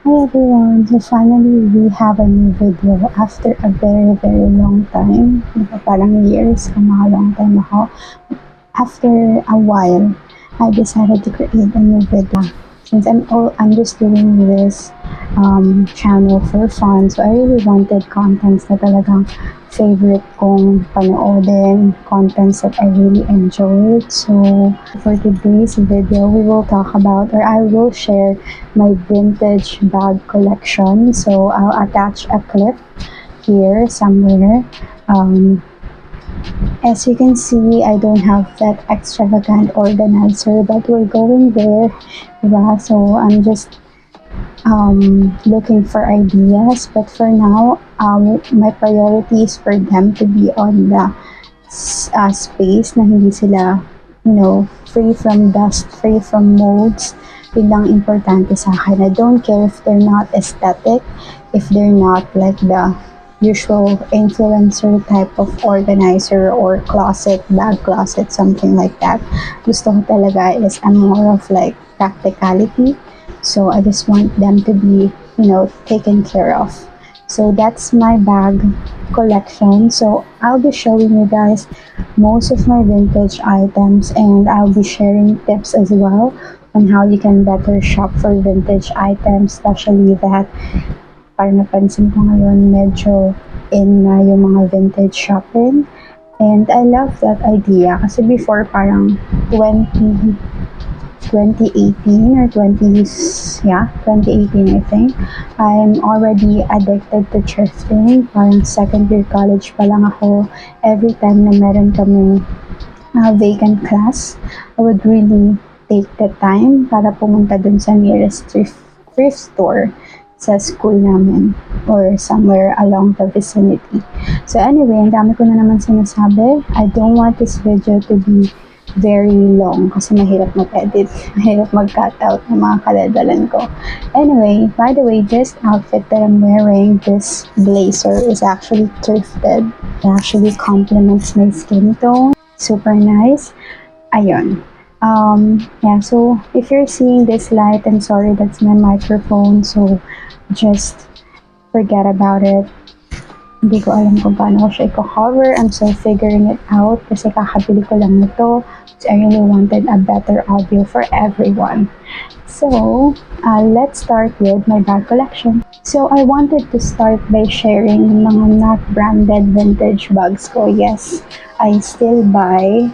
Hi everyone! So finally, we have a new video after a very, very long time. Parang years, mga long time ako. After a while, I decided to create a new video. Since I'm just doing this channel for fun, so I really wanted contents na talagang favorite kong panoodin, contents that I really enjoyed. So for today's video, we will talk about, or I will share my vintage bag collection. So I'll attach a clip here somewhere. As you can see, I don't have that extravagant organizer, but we're going there, diba? So I'm just looking for ideas. But for now, my priority is for them to be on the space na hindi sila, free from dust, free from molds. Yun lang importante sa akin. I don't care if they're not aesthetic, if they're not like the usual influencer type of organizer or closet, bag closet, something like that. Gusto ko talaga is I'm more of like practicality. So I just want them to be, taken care of. So that's my bag collection. So I'll be showing you guys most of my vintage items, and I'll be sharing tips as well on how you can better shop for vintage items, especially that parang napansin ko ngayon medyo in na yung mga vintage shopping. And I love that idea kasi before parang 2018 or 20s, yeah, 2018 I think, I'm already addicted to thrifting. Parang second year college pa lang ako, every time na meron kaming vacant class, I would really take the time para pumunta dun sa nearest thrift store sa school namin or somewhere along the vicinity. So anyway, ang dami ko na naman sinasabi. I don't want this video to be very long kasi mahirap mag-edit, mahirap mag-cut out ng mga kaladalan ko. Anyway, by the way, this outfit that I'm wearing, this blazer, is actually thrifted. It actually complements my skin tone. Super nice. Ayun. Yeah, so if you're seeing this light, I'm sorry, that's my microphone, so just forget about it. Hindi ko alam kung paano ko siya i-cover. I'm still figuring it out kasi kakabili ko lang nito. So I really wanted a better audio for everyone. So, let's start with my bag collection. So, I wanted to start by sharing yung mga not branded vintage bags ko. Yes, I still buy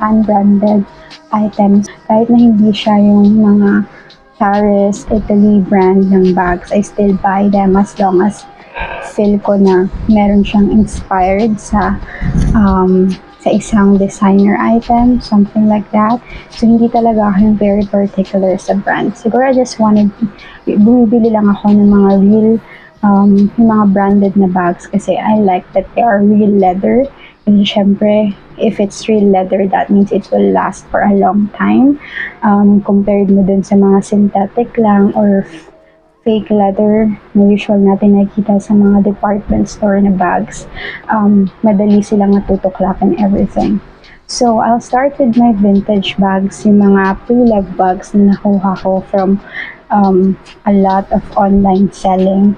unbranded items. Kahit na hindi siya yung mga Paris, Italy brand ng bags, I still buy them as long as feel ko na meron siyang inspired sa isang designer item, something like that. So, hindi talaga ako yung very particular sa brand. Siguro I just wanted, bumibili lang ako ng mga real, yung mga branded na bags kasi I like that they are real leather. And syempre, if it's real leather, that means it will last for a long time. Compared mo dun sa mga synthetic lang or fake leather na usual natin nakikita sa mga department store na bags. Madali silang matutuklap and everything. So, I'll start with my vintage bags, yung mga pre-love bags na nakuha ko from a lot of online selling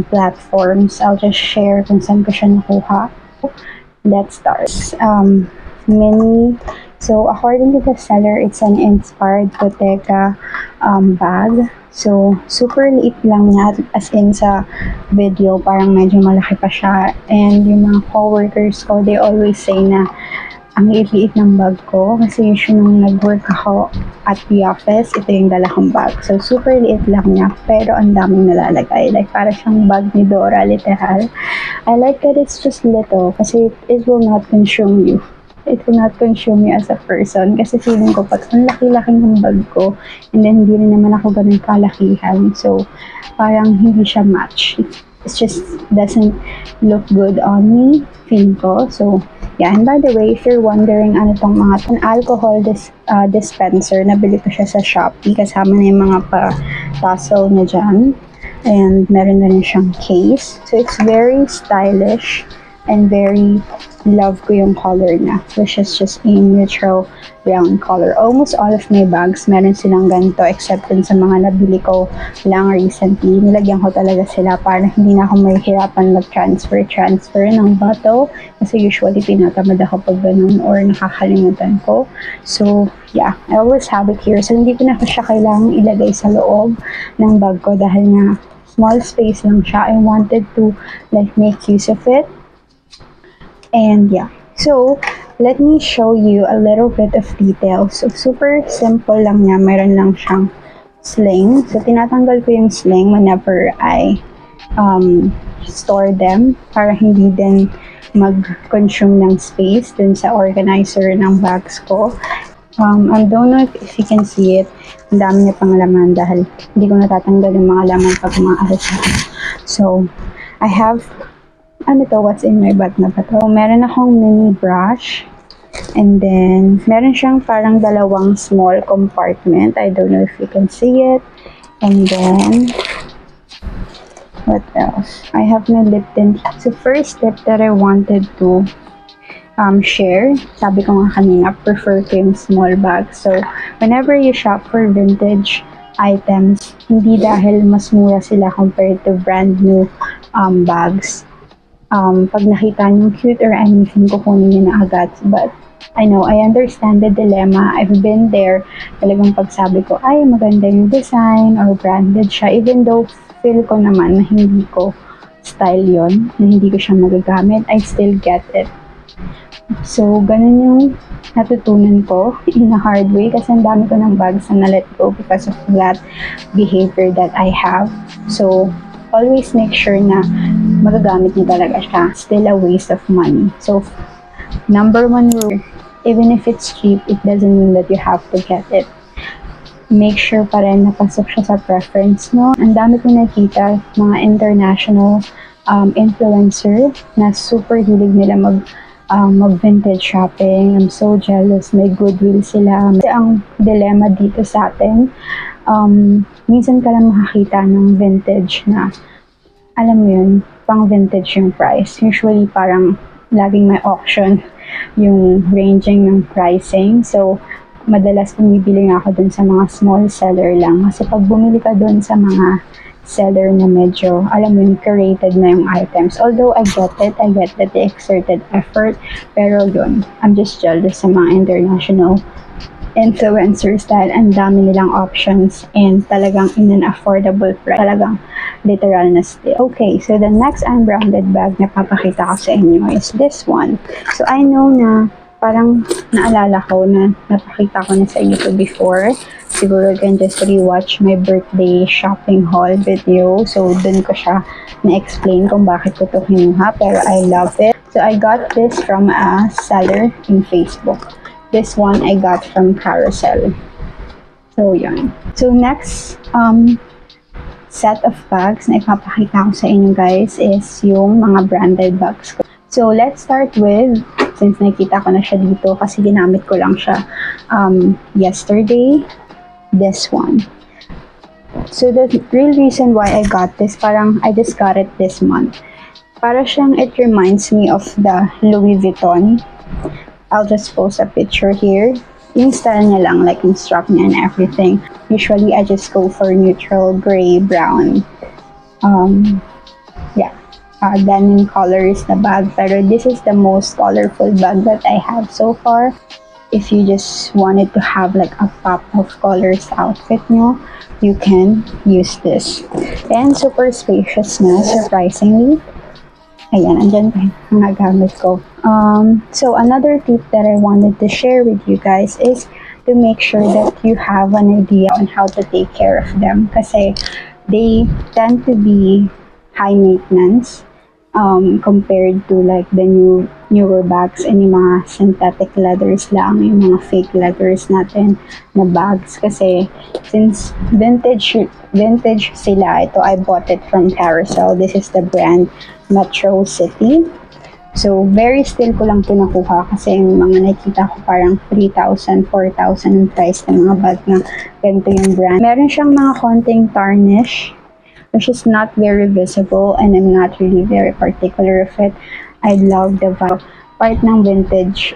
platforms. I'll just share kung saan ko siya nakuha. Let's start. Mini. So, according to the seller, it's an inspired Bottega bag. So, super liit lang niya, as in sa video, parang medyo malaki pa siya. And yung mga coworkers ko, they always say na ang liit-liit ng bag ko. Kasi usually nung nag-work ako at the office, ito yung dala kong bag. So, super liit lang niya, pero ang daming nalalagay. Like, para siyang bag ni Dora, literal. I like that it's just little kasi it will not consume you. It will not consume you as a person kasi feeling ko pag ang laki-laki ng bag ko and then hindi rin naman ako ganun kalakihan, so parang hindi siya match. It just doesn't look good on me, feeling ko. So yeah, and by the way, if you're wondering ano tong mga alcohol dispenser, nabili ko siya sa Shopee kasama na yung mga pa-tassel na dyan, and meron na rin siyang case, so it's very stylish. and very love ko yung color na, which is just a neutral brown color. Almost all of my bags, meron silang ganito except dun sa mga nabili ko lang recently. Nilagyan ko talaga sila para hindi na ako mahihirapan mag-transfer ng bottle kasi usually tinatamad ako pag ganun or nakakalimutan ko. So, yeah, I always have it here. So, hindi ko na siya kailangang ilagay sa loob ng bag ko dahil nga small space lang siya. I wanted to like make use of it. And yeah, so let me show you a little bit of details. So super simple lang niya, meron lang siyang sling. So tinatanggal ko yung sling whenever I store them para hindi din mag-consume ng space dun sa organizer ng bags ko. I don't know if you can see it. Ang dami niya pang laman dahil hindi ko natatanggal yung mga laman pag umaalis ako. So, I have what's in my bag na ba to? So, meron akong mini brush. And then, meron siyang parang dalawang small compartment. I don't know if you can see it. And then, what else? I have my lip tint. So, first tip that I wanted to share, sabi ko nga kanina, prefer ko yung small bag. So, whenever you shop for vintage items, hindi dahil mas mura sila compared to brand new bags. Pag nakita nyo cute or anything, kukunin nyo na agad. But, I know, I understand the dilemma. I've been there. Talagang pagsabi ko, ay, maganda yung design or branded siya. Even though, feel ko naman na hindi ko style yon, na hindi ko siya magagamit, I still get it. So, ganun yung natutunan ko in a hard way kasi ang dami ko ng bags na let go because of that behavior that I have. So, always make sure na magagamit niyo talaga siya. Still a waste of money. So, number one rule, even if it's cheap, it doesn't mean that you have to get it. Make sure pa rin napasok siya sa preference mo. Ang dami ko nakita mga international influencer na super hilig nila mag-vintage shopping. I'm so jealous. May goodwill sila. Kasi ang dilemma dito sa atin, minsan ka lang makakita ng vintage na, alam mo yun, pang vintage yung price. Usually parang laging may auction yung ranging ng pricing. So, madalas bumibili nga ako dun sa mga small seller lang. Kasi pag bumili ka dun sa mga seller na medyo, alam mo yun, curated na yung items. Although I get that they exerted effort. Pero yun, I'm just jealous sa mga international influencers dahil ang dami nilang options and talagang in an affordable price. Talagang literal na steal. Okay, so the next unbranded bag na papakita ko sa inyo is this one. So I know na parang naalala ko na napakita ko na sa inyo to before. Siguro you can just rewatch my birthday shopping haul video. So dun ko siya na-explain kung bakit ko to kinuha, pero I love it. So I got this from a seller in Facebook. This one I got from Carousel. So, yun. So, next set of bags na ipapakita ko sa inyo guys is yung mga branded bags ko. So, let's start with, since nakita ko na siya dito kasi ginamit ko lang siya yesterday, this one. So, the real reason why I got this, parang I just got it this month. Para siyang, it reminds me of the Louis Vuitton. I'll just post a picture here. Yung style niya lang, like yung strap niya and everything. Usually, I just go for neutral, gray, brown. Denim colors na bag. Pero this is the most colorful bag that I have so far. If you just wanted to have like a pop of colors outfit nyo, you can use this. And super spacious na, surprisingly. Ayan, andyan pa yung mga gamit ko. So, another tip that I wanted to share with you guys is to make sure that you have an idea on how to take care of them. Kasi they tend to be high maintenance compared to like the newer bags and yung mga synthetic leathers lang, yung mga fake leathers natin na bags. Kasi since vintage sila, ito I bought it from Carousel. This is the brand Metro City. So, very still ko lang ito nakuha kasi yung mga nakita ko parang 3,000, 4,000 yung price ng mga bag na ganito yung brand. Meron siyang mga konting tarnish which is not very visible and I'm not really very particular of it. I love the vibe. Part ng vintage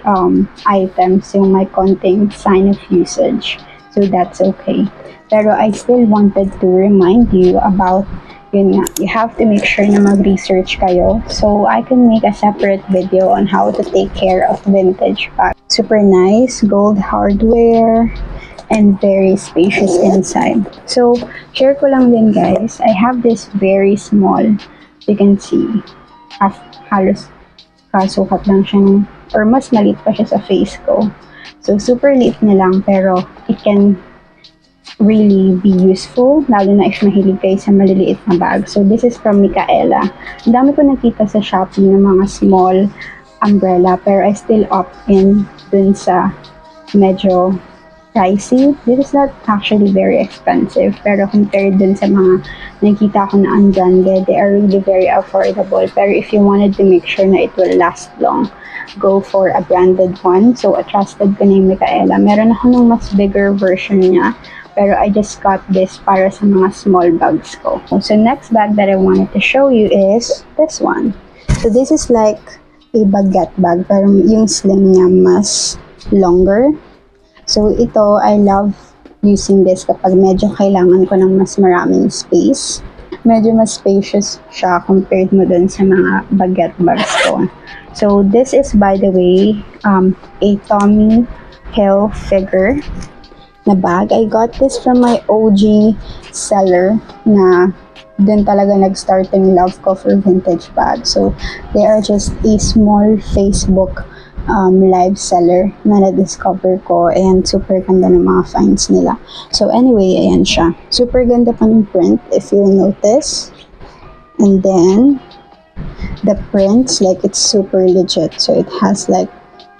items yung may konting sign of usage. So that's okay. Pero I still wanted to remind you about yun nga, you have to make sure na mag-research kayo. So, I can make a separate video on how to take care of vintage bags. Super nice, gold hardware, and very spacious inside. So, share ko lang din guys, I have this very small, you can see, halos kasukat lang siya or mas maliit pa siya sa face ko. So, super liit na lang, pero it can really be useful, lalo na if mahilig kayo sa maliliit na bag. So, this is from Micaela. Ang dami ko nakita sa Shopee ng mga small umbrella, pero I still opt in dun sa medyo pricey. This is not actually very expensive, pero compared dun sa mga nakita ko na unbranded, they are really very affordable. Pero if you wanted to make sure na it will last long, go for a branded one. So, trusted ko na yung Micaela. Meron ako ng mas bigger version niya, pero I just got this para sa mga small bags ko. So, next bag that I wanted to show you is this one. So, this is like a baguette bag, pero yung sling niya mas longer. So, ito, I love using this kapag medyo kailangan ko ng mas maraming space. Medyo mas spacious siya compared mo dun sa mga baguette bags ko. So, this is, by the way, a Tommy Hilfiger na bag. I got this from my OG seller na dun talaga nag-start yung love ko for vintage bags. So, they are just a small Facebook live seller na na-discover ko and super ganda ng mga finds nila. So, anyway, ayan siya. Super ganda pa ng print if you'll notice. And then, the prints, like, it's super legit. So, it has like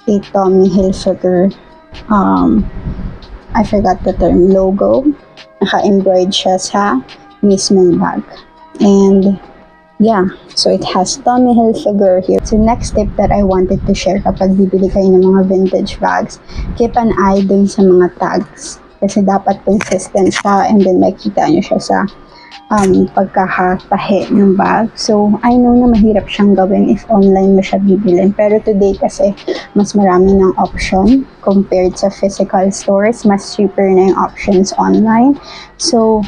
a Tommy Hilfiger I forgot the term, logo. Naka-embroid siya sa mismong bag. And, yeah, so it has Tommy Hilfiger here. So, next tip that I wanted to share kapag bibili kayo ng mga vintage bags, keep an eye dun sa mga tags. Kasi dapat consistent siya and then makita nyo siya sa pagkakatahi ng bag. So, I know na mahirap siyang gawin if online mo siya bibilin. Pero today kasi, mas marami ng option compared sa physical stores. Mas cheaper na yung options online. So,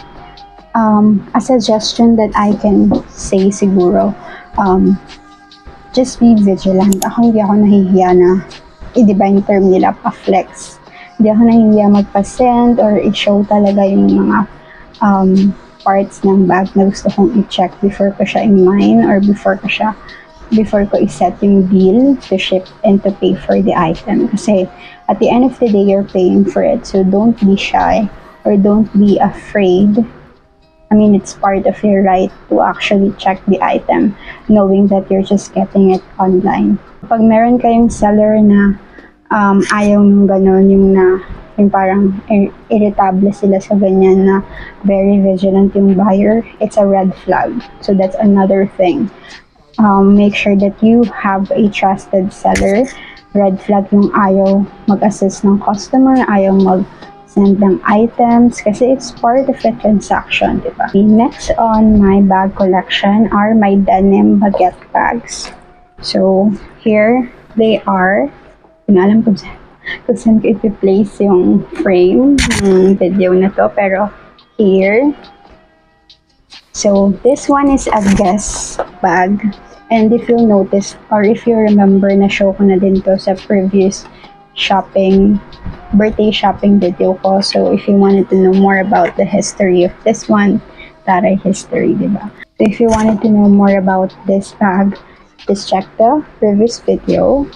a suggestion that I can say siguro, just be vigilant. Hindi ako nahihiya na, diba yung term nila, pa-flex. Hindi ako nahihiya magpa-send or i-show talaga yung mga parts ng bag na gusto kong i-check before ko siya i-mine or before ko i-set yung bill to ship and to pay for the item. Kasi at the end of the day, you're paying for it. So don't be shy or don't be afraid. I mean, it's part of your right to actually check the item knowing that you're just getting it online. Pag meron kayong seller na ayaw ng ganon, yung parang irritable sila sa ganyan na very vigilant yung buyer, it's a red flag. So that's another thing. Make sure that you have a trusted seller. Red flag yung ayaw mag-assist ng customer, ayaw mag-send ng items kasi it's part of a transaction, diba? Next on my bag collection are my denim baguette bags. So here they are. Hindi alam kung saan ko i-place yung frame ng video na to, pero here. So, this one is a Guess bag. And if you'll notice, or if you remember, na-show ko na din to sa previous birthday shopping video ko. So, if you wanted to know more about the history of this one, taray history, diba? So, if you wanted to know more about this bag, just check the previous video.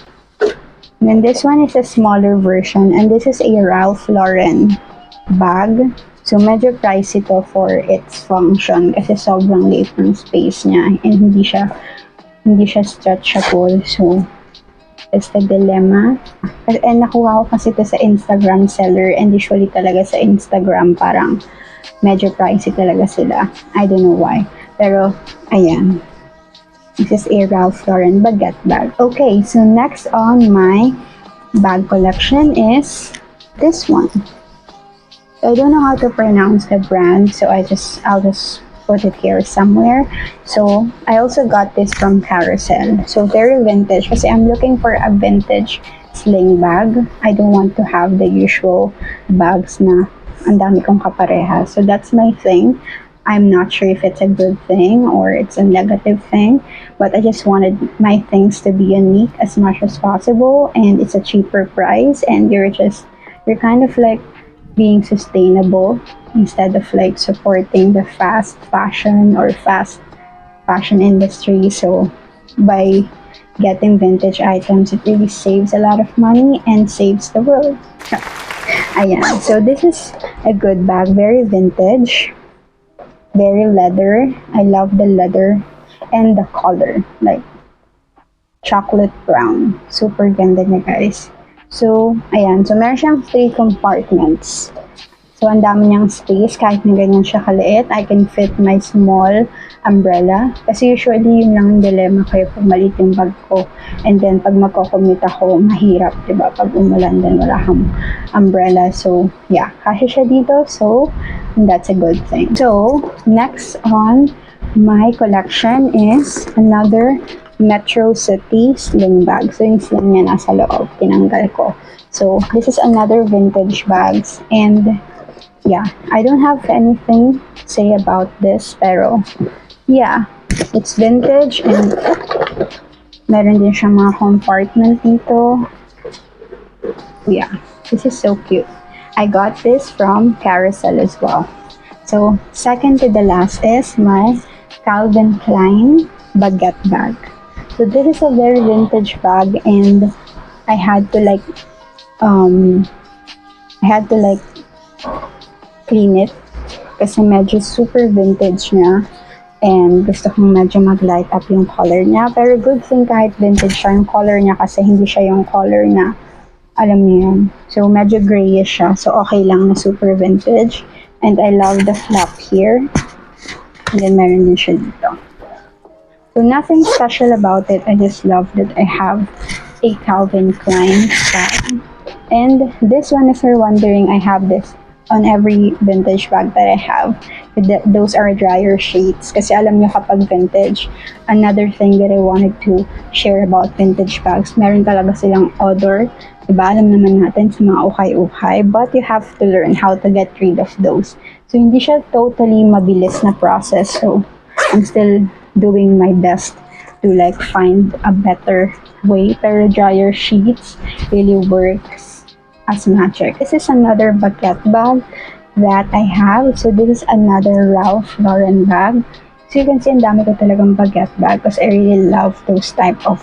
And then this one is a smaller version, and this is a Ralph Lauren bag. So, medyo pricey to for its function kasi sobrang liit ng space niya and hindi siya stretchable. So, it's the dilemma. And nakuha ko kasi ito sa Instagram seller, and usually talaga sa Instagram parang medyo pricey talaga sila. I don't know why. Pero, ayan. This is a Ralph Lauren baguette bag. Okay, so next on my bag collection is this one. I don't know how to pronounce the brand, so I'll just put it here somewhere. So I also got this from Carousel. So very vintage kasi I'm looking for a vintage sling bag. I don't want to have the usual bags na ang dami kong kapareha. So that's my thing. I'm not sure if it's a good thing or it's a negative thing, but I just wanted my things to be unique as much as possible, and it's a cheaper price, and you're kind of like being sustainable instead of like supporting the fast fashion or fast fashion industry. So by getting vintage items, it really saves a lot of money and saves the world. Ayan. So this is a good bag, very vintage, very leather. I love the leather and the color, like chocolate brown. Super ganda niya, guys. So, ayan. So, meron siyang 3 compartments. So, ang dami niyang space. Kahit na ganyan siya kaliit, I can fit my small umbrella. Kasi usually, yun lang ang dilemma ko pag maliit yung bag ko. And then, pag magko-commute ako, mahirap, diba? Pag umulan, then wala kang umbrella. So, yeah. Kasi siya dito. So, that's a good thing. So, next on my collection is another Metro City sling bag. So, yung sling niya nasa loob, tinanggal ko. So, this is another vintage bags. And, yeah, I don't have anything to say about this, pero, yeah, it's vintage and meron din siyang mga compartment dito. Yeah, this is so cute. I got this from Carousel as well. So, second to the last is my Calvin Klein baguette bag. So this is a very vintage bag, and I had to like clean it kasi medyo super vintage niya, and gusto kong medyo mag-light up yung color niya. Pero good thing kahit vintage siya yung color niya kasi hindi siya yung color na alam niyo yun. So medyo grayish siya, so okay lang na super vintage. And I love the flap here. And then meron din siya dito. So nothing special about it. I just love that I have a Calvin Klein bag. And this one, if you're wondering, I have this on every vintage bag that I have. Those are dryer sheets. Kasi alam nyo kapag vintage, another thing that I wanted to share about vintage bags, meron talaga silang odor. Diba? Alam naman natin sa mga ukay-ukay. But you have to learn how to get rid of those. So hindi siya totally mabilis na process. So I'm still doing my best to like find a better way, pero dryer sheets really works as magic. This is another baguette bag that I have. So this is another Ralph Lauren bag. So you can see ang dami ko talagang baguette bag because I really love those type of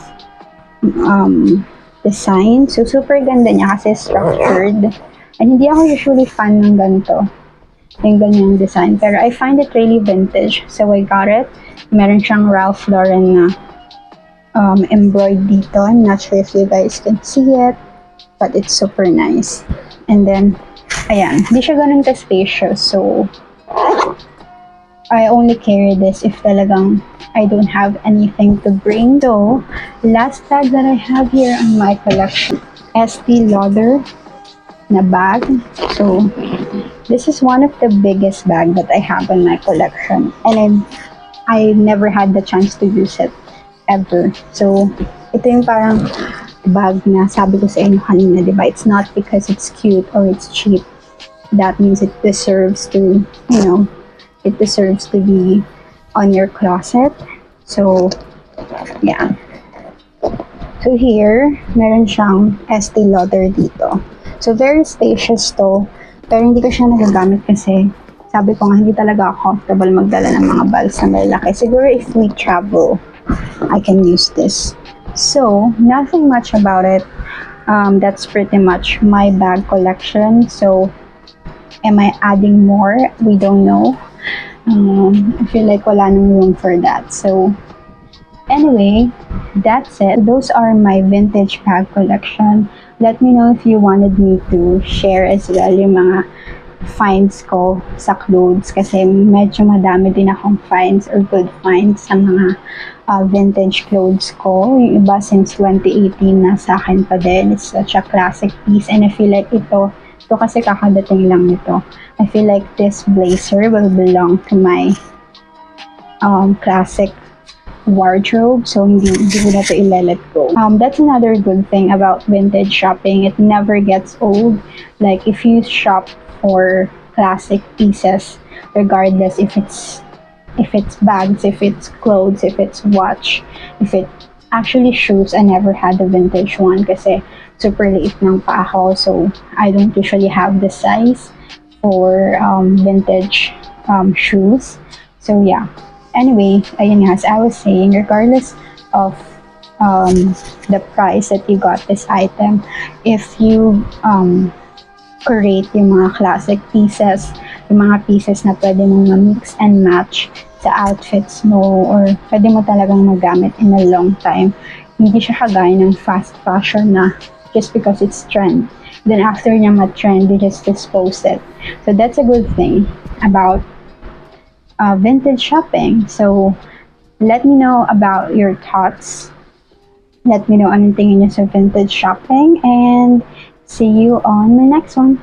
design. So super ganda niya kasi structured. And hindi ako usually fan ng ganito, yung ganyang design, pero I find it really vintage. So I got it. Meron siyang Ralph Lauren na embroidered dito. I'm not sure if you guys can see it, but it's super nice. And then, ayan, hindi siya ganun ka-spacious. So, I only carry this if talagang I don't have anything to bring. So, last bag that I have here on my collection, Estee Lauder na bag. So, this is one of the biggest bag that I have in my collection. And I never had the chance to use it ever. So, ito yung parang bag na sabi ko sa inyo kanina, diba? It's not because it's cute or it's cheap. That means it deserves to, you know, it deserves to be on your closet. So, yeah. So, here, meron siyang Estee Lauder dito. So, very spacious to. Pero hindi ko siya nagagamit kasi sabi ko nga, hindi talaga ako comfortable magdala ng mga bags na malalaki. Siguro if we travel, I can use this. So, nothing much about it. That's pretty much my bag collection. So, am I adding more? We don't know. I feel like wala nang room for that. So, anyway, that's it. Those are my vintage bag collection. Let me know if you wanted me to share as well yung mga finds ko sa clothes kasi medyo madami din akong finds or good finds sa mga vintage clothes ko. Yung iba since 2018 na sa akin pa din. It's such a classic piece and I feel like ito kasi kakadating lang nito. I feel like this blazer will belong to my classic wardrobe, so hindi ko na to i-let go. That's another good thing about vintage shopping. It never gets old. Like if you shop for classic pieces, regardless if it's bags, if it's clothes, if it's watch, if it actually shoes, I never had a vintage one kasi super liit ng paa ko, so I don't usually have the size for vintage shoes. So yeah. Anyway, ayun nga, as I was saying, regardless of the price that you got this item, if you curate yung mga classic pieces, yung mga pieces na pwede mong mix and match sa outfits mo, or pwede mo talagang magamit in a long time. Hindi siya kagaya ng fast fashion na just because it's trend. Then after niya ma-trend, you just dispose it. So that's a good thing about vintage shopping. So let me know about your thoughts. Let me know anong tingin niyo sa vintage shopping, and see you on my next one.